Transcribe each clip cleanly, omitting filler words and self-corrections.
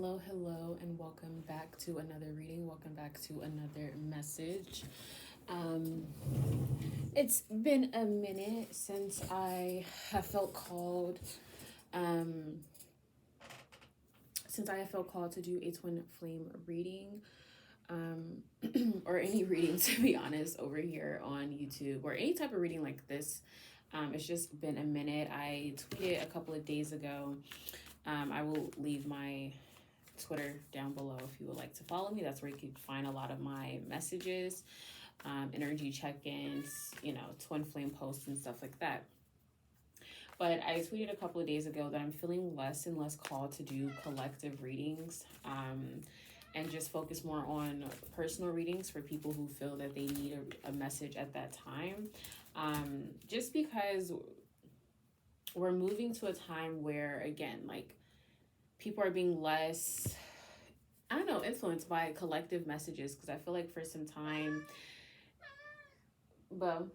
Hello, and welcome back to another reading. Welcome back to another message. Um, it's been a minute since I have felt called, um, to do a twin flame reading, or any reading, to be honest, over here on YouTube, or any type of reading like this. It's just been a minute. I tweeted a couple of days ago. I will leave my Twitter down below if you would like to follow me. That's where you can find a lot of my messages, energy check-ins, twin flame posts and stuff like that. But I tweeted a couple of days ago that I'm feeling less and less called to do collective readings, and just focus more on personal readings for people who feel that they need a message at that time. Just because we're moving to a time where, again, like, people are being less, I don't know, influenced by collective messages, because I feel like for some time, but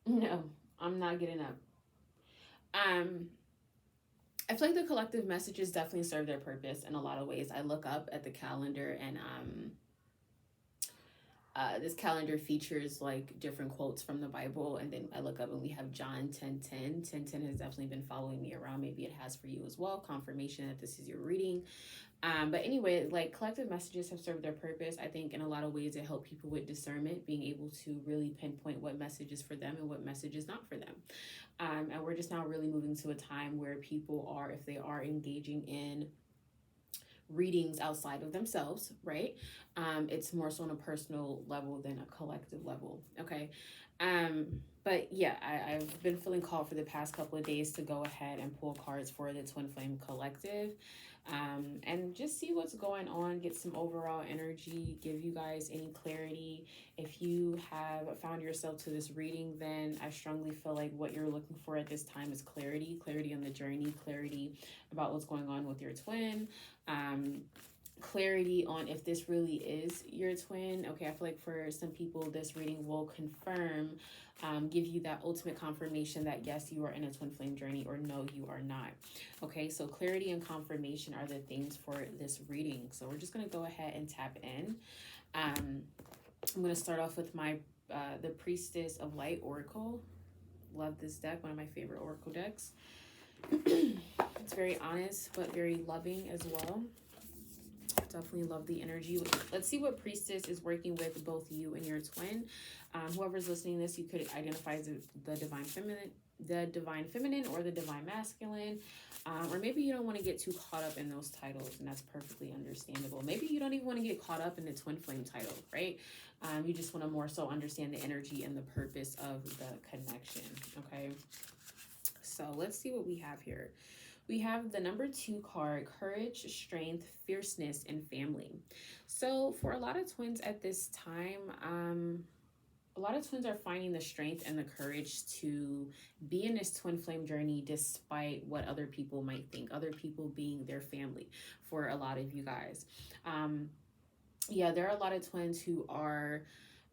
no, I'm not getting up. I feel like the collective messages definitely serve their purpose in a lot of ways. I look up at the calendar, and this calendar features like different quotes from the Bible, and then I look up and we have John 10:10. 10:10 has definitely been following me around. Maybe it has for you as well. Confirmation that this is your reading. But anyway, like, collective messages have served their purpose. I think in a lot of ways it helped people with discernment, being able to really pinpoint what message is for them and what message is not for them. And we're just now really moving to a time where people are, if they are engaging in readings outside of themselves, right? It's more so on a personal level than a collective level. Okay. But yeah, I've been feeling called for the past couple of days to go ahead and pull cards for the Twin Flame Collective, and just see what's going on, get some overall energy, give you guys any clarity. If you have found yourself to this reading, then I strongly feel like what you're looking for at this time is clarity on the journey, clarity about what's going on with your twin, clarity on if this really is your twin. Okay, I feel like for some people this reading will confirm, give you that ultimate confirmation that yes, you are in a twin flame journey, or no, you are not. Okay, so clarity and confirmation are the things for this reading. So we're just going to go ahead and tap in. I'm going to start off with my the Priestess of Light Oracle. Love this deck, one of my favorite oracle decks. It's very honest but very loving as well. Definitely love the energy. Let's see what Priestess is working with both you and your twin. Whoever's listening to this, you could identify as the divine feminine or the divine masculine, or maybe you don't want to get too caught up in those titles, and that's perfectly understandable. Maybe you don't even want to get caught up in the twin flame title, right? You just want to more so understand the energy and the purpose of the connection. Okay, so let's see what we have here. We have the number 2 card, courage, strength, fierceness, and family. So for a lot of twins at this time, a lot of twins are finding the strength and the courage to be in this twin flame journey despite what other people might think, other people being their family for a lot of you guys. Yeah, there are a lot of twins who are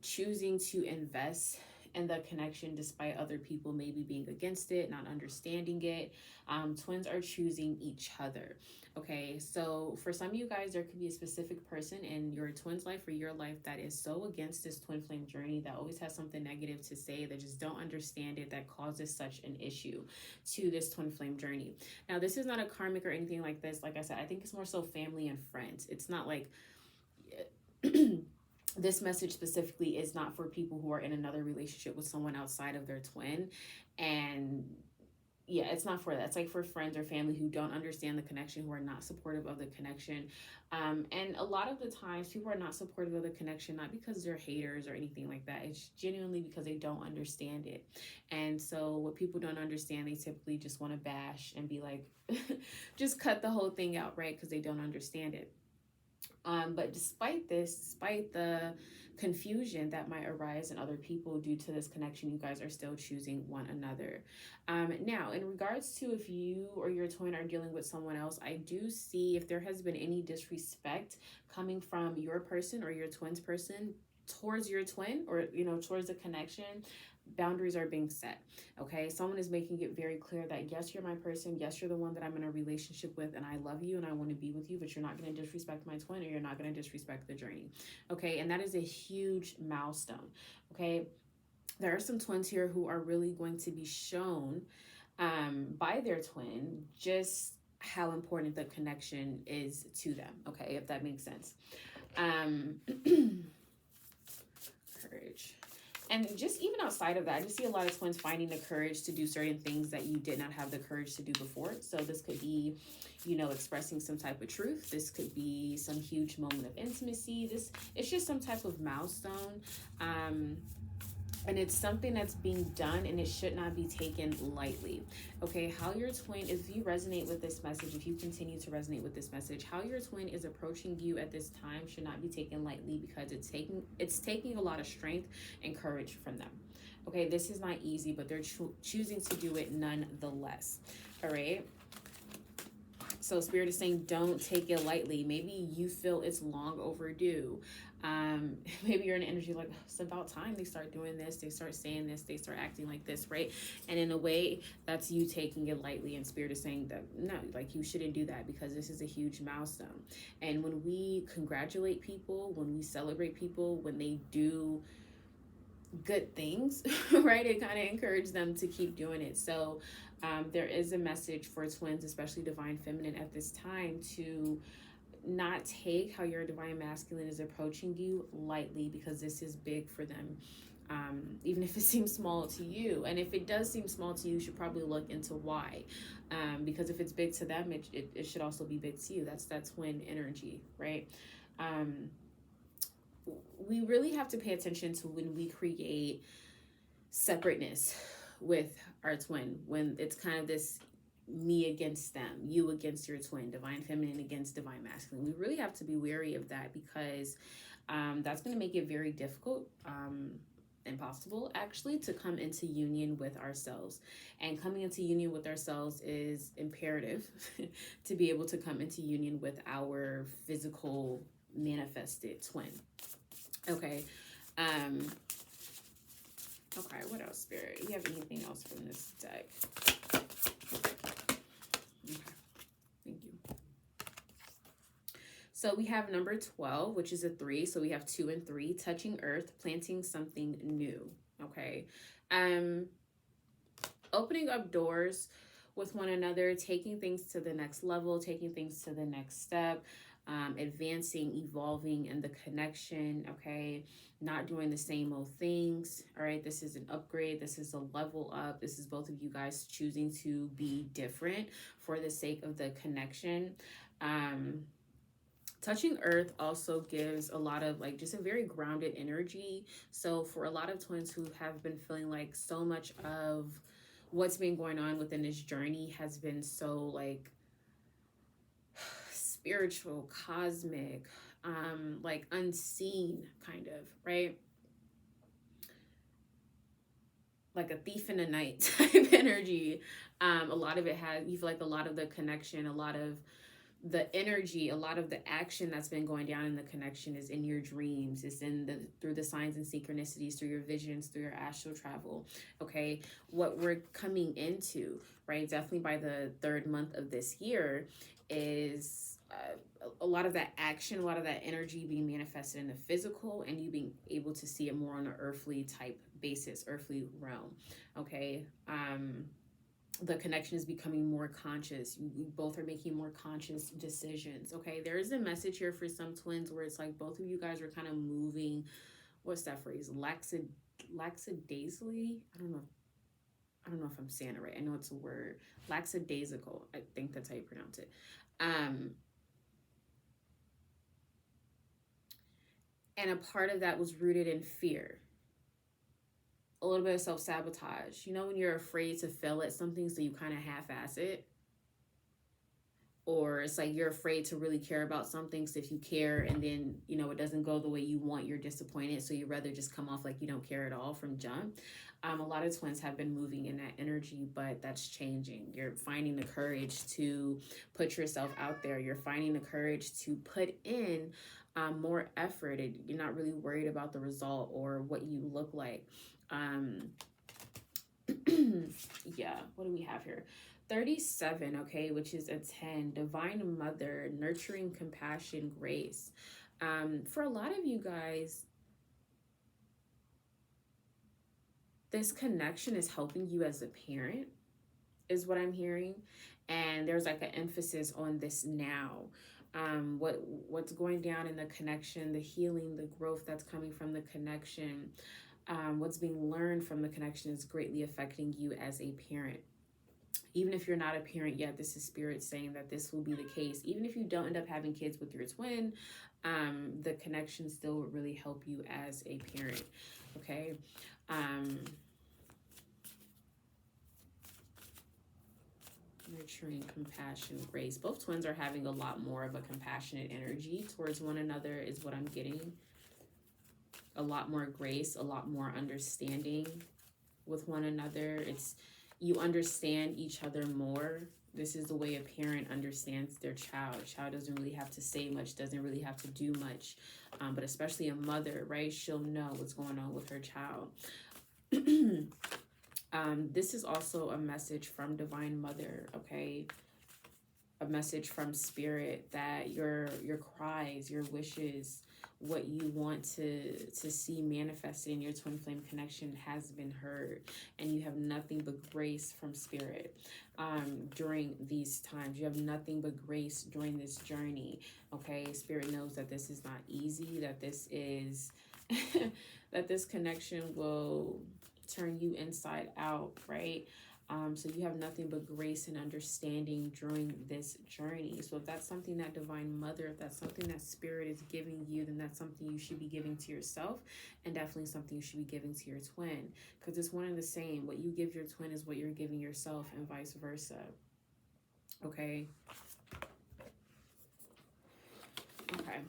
choosing to invest in the connection despite other people maybe being against it, not understanding it. Twins are choosing each other. Okay, so for some of you guys, there could be a specific person in your twin's life or your life that is so against this twin flame journey, that always has something negative to say, that just don't understand it, that causes such an issue to this twin flame journey. Now, this is not a karmic or anything like this. Like I said, I think it's more so family and friends. It's not like this message specifically is not for people who are in another relationship with someone outside of their twin. And yeah, it's not for that. It's like for friends or family who don't understand the connection, who are not supportive of the connection. And a lot of the times people are not supportive of the connection, not because they're haters or anything like that. It's genuinely because they don't understand it. And so what people don't understand, they typically just want to bash and be like, just cut the whole thing out, right? Because they don't understand it. But despite the confusion that might arise in other people due to this connection, you guys are still choosing one another. Now, in regards to if you or your twin are dealing with someone else, I do see if there has been any disrespect coming from your person or your twin's person towards your twin, or towards the connection, boundaries are being set. Okay, someone is making it very clear that yes, you're my person, yes, you're the one that I'm in a relationship with, and I love you and I want to be with you, but you're not going to disrespect my twin, or you're not going to disrespect the journey. Okay, and that is a huge milestone. Okay, there are some twins here who are really going to be shown by their twin just how important the connection is to them. Okay, if that makes sense. Courage. And just even outside of that, I just see a lot of twins finding the courage to do certain things that you did not have the courage to do before. So this could be, you know, expressing some type of truth. This could be some huge moment of intimacy. It's just some type of milestone. And it's something that's being done, and it should not be taken lightly. Okay, how your twin, if you resonate with this message, if you continue to resonate with this message, how your twin is approaching you at this time should not be taken lightly, because it's taking a lot of strength and courage from them. Okay, this is not easy, but they're choosing to do it nonetheless. All right. So Spirit is saying, don't take it lightly. Maybe you feel it's long overdue. Maybe you're in energy like, it's about time they start doing this, they start saying this, they start acting like this, right? And in a way, that's you taking it lightly, and Spirit is saying that no, like, you shouldn't do that, because this is a huge milestone. And when we congratulate people, when we celebrate people, when they do good things, right, it kind of encourages them to keep doing it. So there is a message for twins, especially divine feminine, at this time, to not take how your divine masculine is approaching you lightly, because this is big for them. Even if it seems small to you, and if it does seem small to you, you should probably look into why, because if it's big to them, it should also be big to you. That's twin energy, right? We really have to pay attention to when we create separateness with our twin, when it's kind of this me against them, you against your twin, divine feminine against divine masculine. We really have to be wary of that, because that's going to make it very difficult, impossible actually, to come into union with ourselves. And coming into union with ourselves is imperative to be able to come into union with our physical manifested twin. Okay. Okay, what else, Spirit? Do you have anything else from this deck? Okay, thank you. So we have number 12, which is a 3. So we have 2 and 3, touching earth, planting something new. Okay. Opening up doors with one another, taking things to the next level, taking things to the next step, advancing, evolving in the connection. Okay. Not doing the same old things. All right. This is an upgrade. This is a level up. This is both of you guys choosing to be different for the sake of the connection. Touching earth also gives a lot of like just a very grounded energy. So for a lot of twins who have been feeling like so much of what's been going on within this journey has been so like spiritual, cosmic, like unseen kind of, right? Like a thief in the night type energy. A lot of it has, you feel like a lot of the connection, a lot of the energy, a lot of the action that's been going down in the connection is in your dreams, it's in through the signs and synchronicities, through your visions, through your astral travel. Okay, what we're coming into, right, definitely by the 3rd month of this year, is a lot of that action, a lot of that energy being manifested in the physical, and you being able to see it more on an earthly type basis, earthly realm. Okay. The connection is becoming more conscious. You both are making more conscious decisions. Okay, there is a message here for some twins where it's like both of you guys are kind of moving, what's that phrase, lackadaisically. I don't know if I'm saying it right. I know it's a word, lackadaisical, I think that's how you pronounce it. And a part of that was rooted in fear, a little bit of self-sabotage. You know, when you're afraid to fail at something, so you kind of half-ass it. Or it's like you're afraid to really care about something, so if you care and then, you know, it doesn't go the way you want, you're disappointed, so you'd rather just come off like you don't care at all from jump. A lot of twins have been moving in that energy, but that's changing. You're finding the courage to put yourself out there. You're finding the courage to put in more effort. You're not really worried about the result or what you look like. Yeah, what do we have here? 37, okay, which is a 10. Divine Mother, nurturing, compassion, grace. For a lot of you guys, this connection is helping you as a parent, is what I'm hearing. And there's like an emphasis on this now. What's going down in the connection, the healing, the growth that's coming from the connection, what's being learned from the connection is greatly affecting you as a parent. Even if you're not a parent yet, this is spirit saying that this will be the case. Even if you don't end up having kids with your twin, the connection still will really help you as a parent. Okay. Nurturing, compassion, grace. Both twins are having a lot more of a compassionate energy towards one another, is what I'm getting. A lot more grace, a lot more understanding with one another. It's, you understand each other more. This is the way a parent understands their child. Child doesn't really have to say much, doesn't really have to do much. But especially a mother, right? She'll know what's going on with her child. This is also a message from Divine Mother, okay? A message from Spirit that your cries, your wishes, what you want to see manifested in your twin flame connection has been heard, and you have nothing but grace from Spirit during these times. You have nothing but grace during this journey, okay? Spirit knows that this is not easy, that this is that this connection will turn you inside out, right? So you have nothing but grace and understanding during this journey. So if that's something that Divine Mother, if that's something that Spirit is giving you, then that's something you should be giving to yourself, and definitely something you should be giving to your twin, because it's one and the same. What you give your twin is what you're giving yourself, and vice versa. Okay. Okay.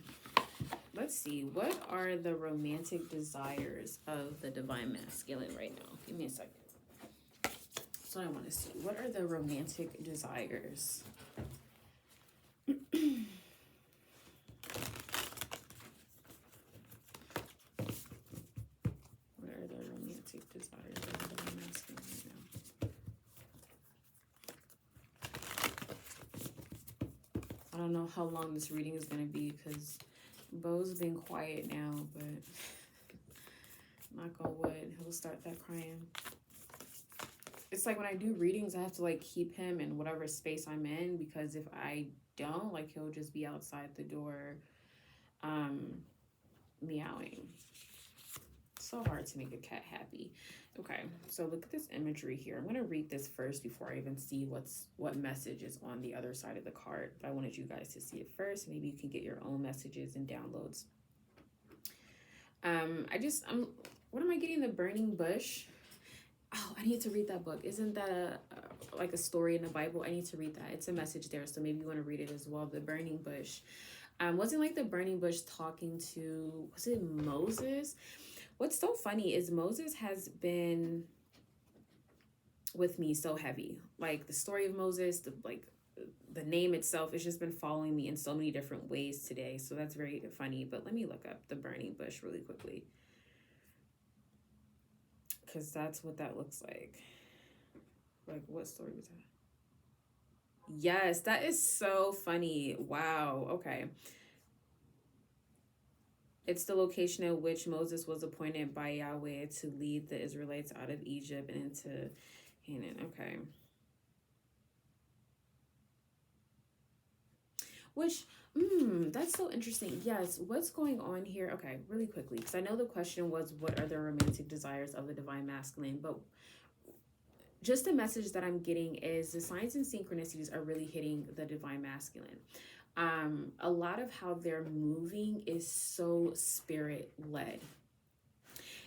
Let's see. What are the romantic desires of the Divine Masculine right now? Give me a second. That's what I want to see. What are the romantic desires? What are the romantic desires of the Divine Masculine right now? I don't know how long this reading is going to be, because Bo's been quiet now, but knock on wood, he'll start that crying. It's like when I do readings, I have to like keep him in whatever space I'm in, because if I don't, like, he'll just be outside the door meowing. So hard to make a cat happy. Okay, so look at this imagery here. I'm going to read this first before I even see what message is on the other side of the card. But I wanted you guys to see it first. Maybe you can get your own messages and downloads. What am I getting? The Burning Bush. Oh, I need to read that book. Isn't that like a story in the Bible? I need to read that. It's a message there, so maybe you want to read it as well. The Burning Bush. Wasn't like the Burning Bush talking to, was it Moses? What's so funny is Moses has been with me so heavy. Like the story of Moses, the name itself has just been following me in so many different ways today. So that's very funny. But let me look up the Burning Bush really quickly, because that's what that looks like. Like, what story was that? Yes, that is so funny. Wow. Okay. It's the location at which Moses was appointed by Yahweh to lead the Israelites out of Egypt and into Canaan. Okay. Which, that's so interesting. Yes, what's going on here? Okay, really quickly, because I know the question was, what are the romantic desires of the Divine Masculine? But just the message that I'm getting is the signs and synchronicities are really hitting the Divine Masculine. A lot of how they're moving is so Spirit-led.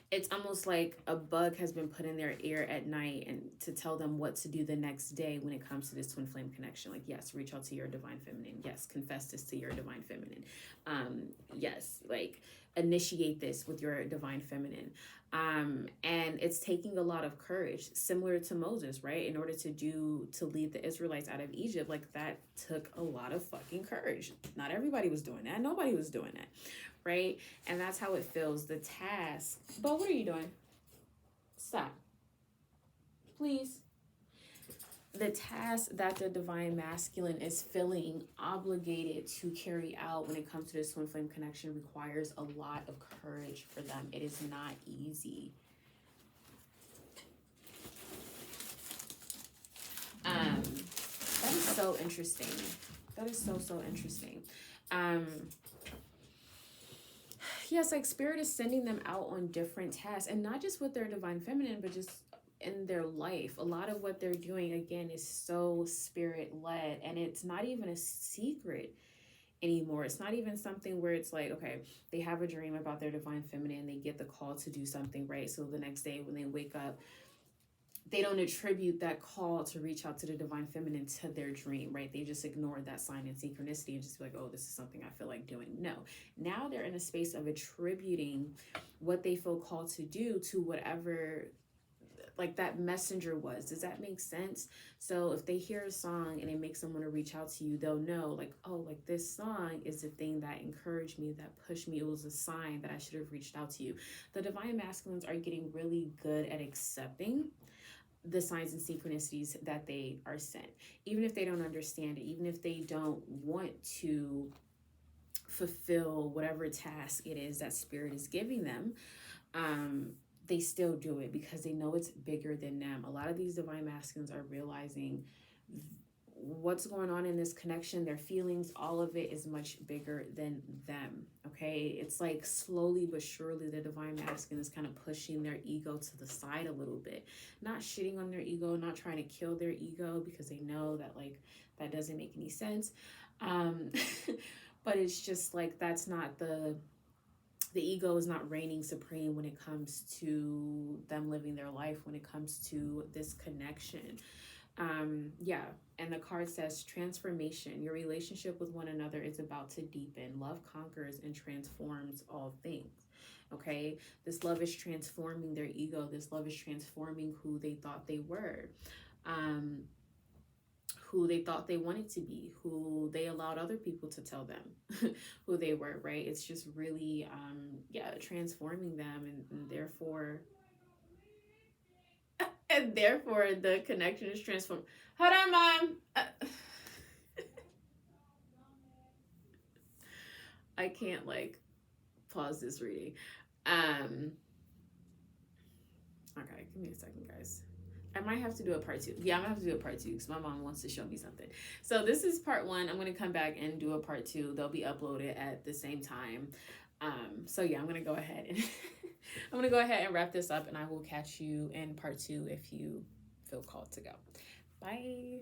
It's almost like a bug has been put in their ear at night and to tell them what to do the next day when it comes to this twin flame connection. Like, yes, reach out to your Divine Feminine. Yes, confess this to your Divine Feminine. Yes, like initiate this with your Divine Feminine. And it's taking a lot of courage, similar to Moses, right? In order to lead the Israelites out of Egypt, like that took a lot of fucking courage. Not everybody was doing that. Nobody was doing that. Right? And that's how it feels. The task. But what are you doing? Stop. please. The task that the divine masculine is feeling obligated to carry out when it comes to this twin flame connection requires a lot of courage for them. It is not easy. That is so interesting. That is so, so interesting. Yes, like spirit is sending them out on different tasks, and not just with their divine feminine, but just in their life. A lot of what they're doing, again, is so spirit led, and it's not even a secret anymore. It's not even something where it's like, okay, they have a dream about their divine feminine, they get the call to do something, right? So the next day when they wake up, they don't attribute that call to reach out to the divine feminine to their dream, right? They just ignore that sign and synchronicity and just be like, oh, this is something I feel like doing. No, now they're in a space of attributing what they feel called to do to whatever like that messenger was. Does that make sense? So if they hear a song and it makes them want to reach out to you, they'll know like, oh, like this song is the thing that encouraged me, that pushed me. It was a sign that I should have reached out to you. The divine masculines are getting really good at accepting the signs and synchronicities that they are sent, even if they don't understand it, even if they don't want to fulfill whatever task it is that spirit is giving them. They still do it because they know it's bigger than them. A lot of these divine masculines are realizing what's going on in this connection, their feelings, all of it is much bigger than them. Okay, it's like slowly but surely the divine masculine is kind of pushing their ego to the side a little bit, not shitting on their ego, not trying to kill their ego, because they know that like that doesn't make any sense. But it's just like that's not the ego is not reigning supreme when it comes to them living their life, when it comes to this connection. Yeah, and the card says transformation. Your relationship with one another is about to deepen. Love conquers and transforms all things. Okay, this love is transforming their ego. This love is transforming who they thought they were, who they thought they wanted to be, who they allowed other people to tell them who they were, right? It's just really, yeah, transforming them, and therefore the connection is transformed. Hold on, Mom. I can't like pause this reading. Okay, give me a second, guys. I might have to do a part 2. Yeah, I'm gonna have to do a part 2 because my mom wants to show me something. So this is part 1. I'm gonna come back and do a part 2. They'll be uploaded at the same time. So yeah, I'm gonna go ahead and wrap this up, and I will catch you in part 2 if you feel called to go. Bye.